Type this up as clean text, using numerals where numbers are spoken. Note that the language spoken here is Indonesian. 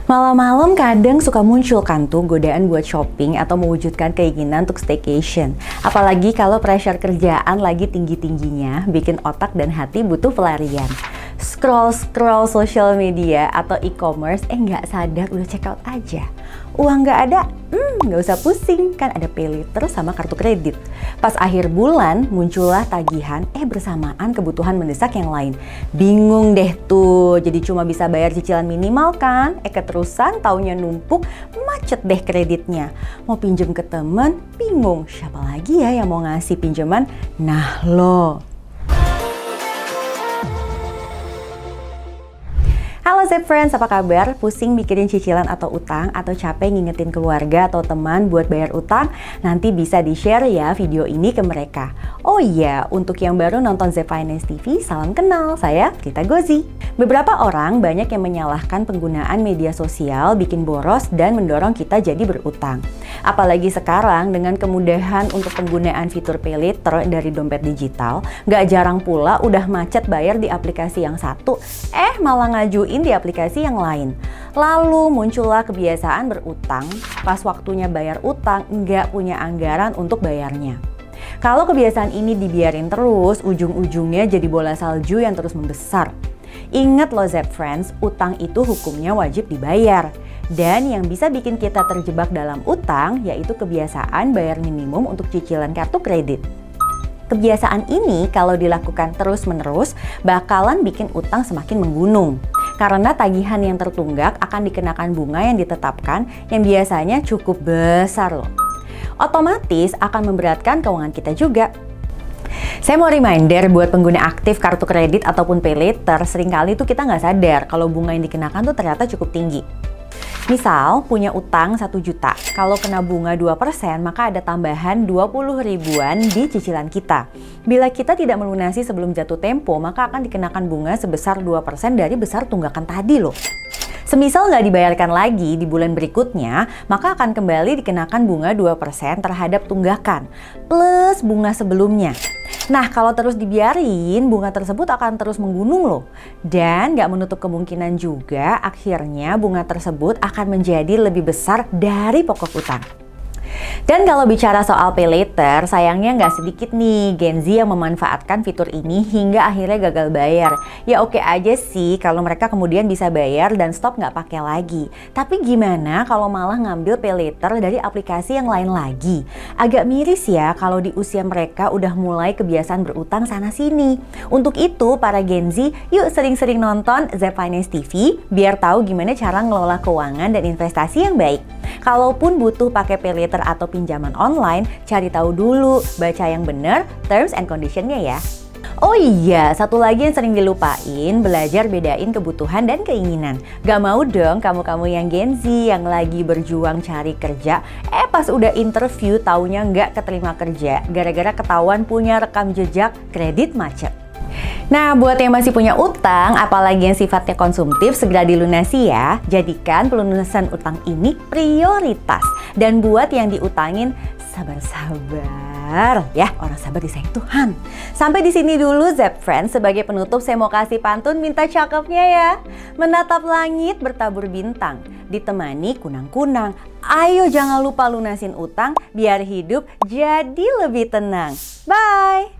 Malam-malam kadang suka muncul kan tuh godaan buat shopping atau mewujudkan keinginan untuk staycation. Apalagi kalau pressure kerjaan lagi tinggi-tingginya, bikin otak dan hati butuh pelarian. Scroll social media atau e-commerce, nggak sadar udah check out aja. Uang nggak ada, nggak usah pusing, kan ada paylater sama kartu kredit. Pas akhir bulan muncullah tagihan, bersamaan kebutuhan mendesak yang lain. Bingung deh tuh, jadi cuma bisa bayar cicilan minimal kan? Keterusan taunya numpuk, macet deh kreditnya. Mau pinjem ke temen, bingung, siapa lagi ya yang mau ngasih pinjaman? Nah lo. Halo Zep Friends, apa kabar? Pusing mikirin cicilan atau utang atau capek ngingetin keluarga atau teman buat bayar utang? Nanti bisa di-share ya video ini ke mereka. Oh iya, untuk yang baru nonton Zep Finance TV, salam kenal, saya Prita Gozi. Beberapa orang banyak yang menyalahkan penggunaan media sosial bikin boros dan mendorong kita jadi berutang. Apalagi sekarang dengan kemudahan untuk penggunaan fitur paylater dari dompet digital, gak jarang pula udah macet bayar di aplikasi yang satu, malah ngajuin di aplikasi yang lain. Lalu muncullah kebiasaan berutang, pas waktunya bayar utang nggak punya anggaran untuk bayarnya. Kalau kebiasaan ini dibiarin terus, ujung-ujungnya jadi bola salju yang terus membesar. Ingat loh Zep Friends, utang itu hukumnya wajib dibayar. Dan yang bisa bikin kita terjebak dalam utang yaitu kebiasaan bayar minimum untuk cicilan kartu kredit. Kebiasaan ini kalau dilakukan terus-menerus bakalan bikin utang semakin menggunung. Karena tagihan yang tertunggak akan dikenakan bunga yang ditetapkan yang biasanya cukup besar loh. Otomatis akan memberatkan keuangan kita juga. Saya mau reminder buat pengguna aktif kartu kredit ataupun paylater, seringkali tuh kita nggak sadar kalau bunga yang dikenakan tuh ternyata cukup tinggi. Misal punya utang 1 juta, kalau kena bunga 2% maka ada tambahan 20 ribuan di cicilan kita. Bila kita tidak melunasi sebelum jatuh tempo, maka akan dikenakan bunga sebesar 2% dari besar tunggakan tadi loh. Semisal nggak dibayarkan lagi di bulan berikutnya, maka akan kembali dikenakan bunga 2% terhadap tunggakan, plus bunga sebelumnya. Nah, kalau terus dibiarin, bunga tersebut akan terus menggunung loh. Dan nggak menutup kemungkinan juga akhirnya bunga tersebut akan menjadi lebih besar dari pokok utang. Dan kalau bicara soal paylater, sayangnya nggak sedikit nih Gen Z yang memanfaatkan fitur ini hingga akhirnya gagal bayar. Ya oke aja sih kalau mereka kemudian bisa bayar dan stop nggak pakai lagi. Tapi gimana kalau malah ngambil paylater dari aplikasi yang lain lagi? Agak miris ya kalau di usia mereka udah mulai kebiasaan berutang sana-sini. Untuk itu para Gen Z, yuk sering-sering nonton Zep Finance TV biar tahu gimana cara ngelola keuangan dan investasi yang baik. Kalaupun butuh pakai paylater atau pinjaman online, cari tahu dulu, baca yang benar, terms and conditionnya ya. Oh iya, satu lagi yang sering dilupain, belajar bedain kebutuhan dan keinginan. Gak mau dong kamu-kamu yang Gen Z yang lagi berjuang cari kerja, pas udah interview taunya nggak keterima kerja, gara-gara ketahuan punya rekam jejak kredit macet. Nah, buat yang masih punya utang, apalagi yang sifatnya konsumtif, segera dilunasi ya. Jadikan pelunasan utang ini prioritas. Dan buat yang diutangin, sabar-sabar ya, orang sabar disayang Tuhan. Sampai di sini dulu Zep Friends. Sebagai penutup saya mau kasih pantun minta cakepnya ya. Menatap langit bertabur bintang, ditemani kunang-kunang. Ayo jangan lupa lunasin utang biar hidup jadi lebih tenang. Bye!